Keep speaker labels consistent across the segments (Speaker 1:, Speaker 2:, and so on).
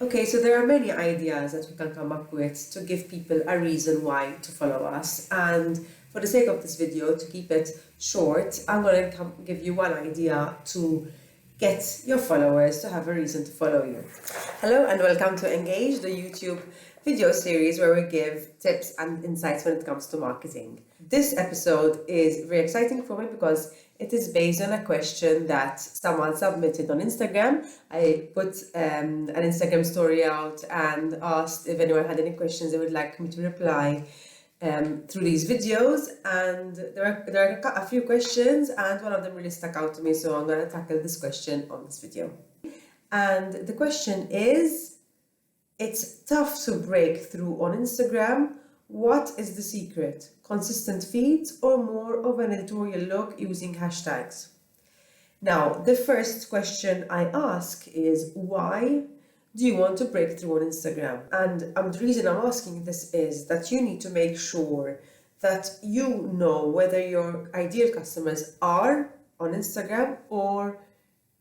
Speaker 1: Okay, so there are many ideas that we can come up with to give people a reason why to follow us. And for the sake of this video, to keep it short, I'm going to give you one idea to get your followers to have a reason to follow you. Hello and welcome to Engage, the YouTube video series where we give tips and insights when it comes to marketing. This episode is very exciting for me because it is based on a question that someone submitted on Instagram. I put an Instagram story out and asked if anyone had any questions they would like me to reply through these videos, and there are a few questions, and one of them really stuck out to me, so I'm going to tackle this question on this video. And the question is, it's tough to break through on Instagram. What is the secret? Consistent feeds or more of an editorial look using hashtags? Now, the first question I ask is, why do you want to break through on Instagram? And the reason I'm asking this is that you need to make sure that you know whether your ideal customers are on Instagram or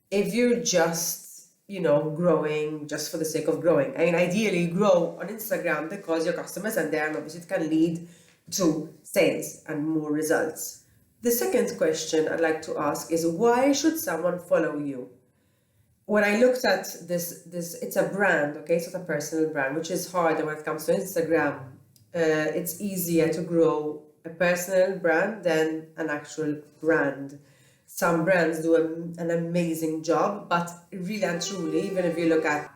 Speaker 1: if you're just growing just for the sake of growing. I mean, ideally grow on Instagram because your customers are there and obviously it can lead to sales and more results. The second question I'd like to ask is, why should someone follow you? When I looked at this, it's a brand, okay? It's not a personal brand, which is harder when it comes to Instagram. It's easier to grow a personal brand than an actual brand. Some brands do an amazing job, but really and truly, even if you look at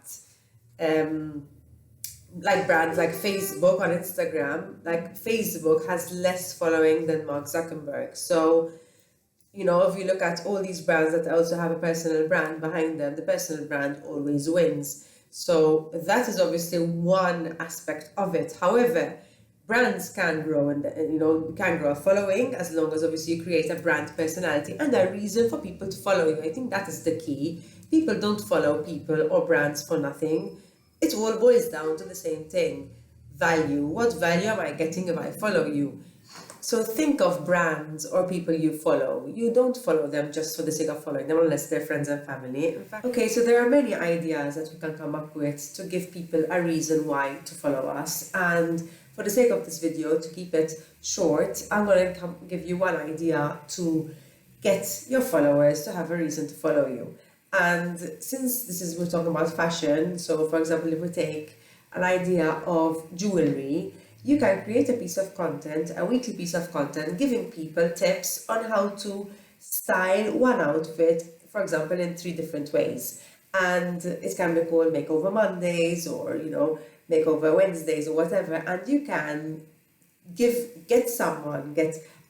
Speaker 1: like brands like Facebook on Instagram, like Facebook has less following than Mark Zuckerberg. So, if you look at all these brands that also have a personal brand behind them, the personal brand always wins. So that is obviously one aspect of it. However, brands can grow and can grow a following as long as obviously you create a brand personality and a reason for people to follow you. I think that is the key. People don't follow people or brands for nothing. It all boils down to the same thing. Value. What value am I getting if I follow you? So think of brands or people you follow. You don't follow them just for the sake of following them unless they're friends and family. In fact, okay, so there are many ideas that we can come up with to give people a reason why to follow us. And for the sake of this video, to keep it short, I'm going to give you one idea to get your followers to have a reason to follow you. And since we're talking about fashion, so for example, if we take an idea of jewelry, you can create a piece of content, a weekly piece of content, giving people tips on how to style one outfit, for example, in 3 different ways. And it can be called Makeover Mondays or, Makeover Wednesdays or whatever. And you can get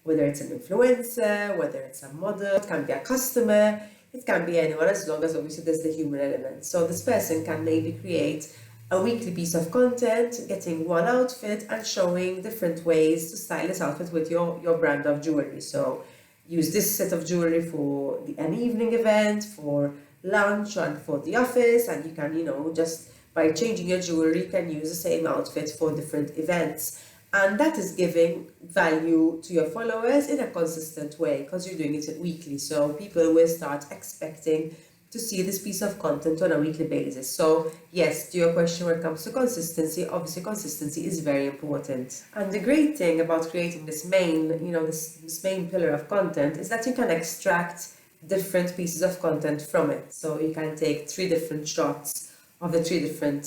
Speaker 1: whether it's an influencer, whether it's a model, it can be a customer, it can be anyone, as long as obviously there's the human element. So this person can maybe create a weekly piece of content, getting one outfit and showing different ways to style this outfit with your brand of jewelry. So use this set of jewelry for an evening event, for lunch and for the office, and you can, just by changing your jewelry, you can use the same outfit for different events. And that is giving value to your followers in a consistent way because you're doing it weekly. So people will start expecting to see this piece of content on a weekly basis. So yes, to your question when it comes to consistency, obviously consistency is very important. And the great thing about creating this main, this main pillar of content is that you can extract different pieces of content from it. So you can take 3 different shots of the 3 different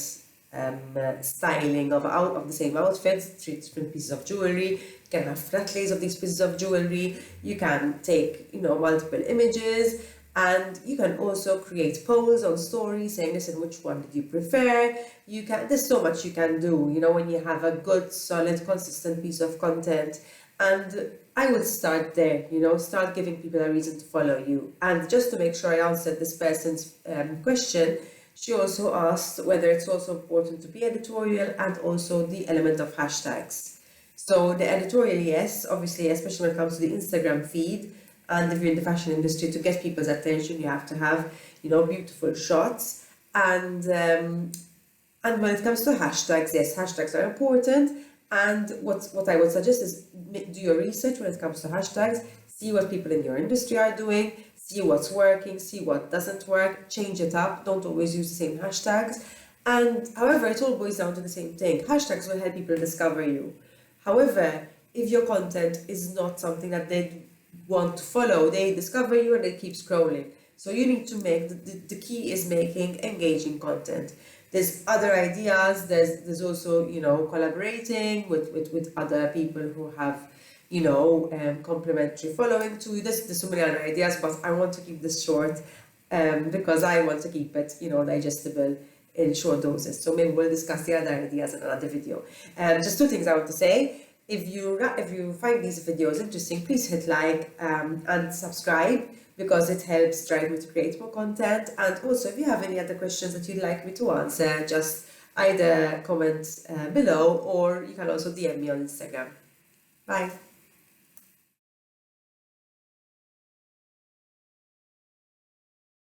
Speaker 1: styling of the same outfits, 3 different pieces of jewelry. You can have flat lays of these pieces of jewelry. You can take, multiple images. And you can also create polls on stories saying, listen, which one did you prefer? There's so much you can do, when you have a good, solid, consistent piece of content. And I would start there, start giving people a reason to follow you. And just to make sure I answered this person's question, she also asked whether it's also important to be editorial and also the element of hashtags. So the editorial, yes, obviously, especially when it comes to the Instagram feed. And if you're in the fashion industry, to get people's attention, you have to have, beautiful shots. And when it comes to hashtags, yes, hashtags are important. And what I would suggest is do your research when it comes to hashtags, see what people in your industry are doing, see what's working, see what doesn't work, change it up, don't always use the same hashtags. And however, it all boils down to the same thing. Hashtags will help people discover you. However, if your content is not something that they want to follow, they discover you and they keep scrolling. So you need to make, the key is making engaging content. There's other ideas, there's also, collaborating with other people who have, complementary following to you. There's so many other ideas, but I want to keep this short because I want to keep it, digestible in short doses. So maybe we'll discuss the other ideas in another video. Just two things I want to say. If you find these videos interesting, please hit like and subscribe, because it helps drive me to create more content. And also, if you have any other questions that you'd like me to answer, just either comment below, or you can also DM me on Instagram. Bye.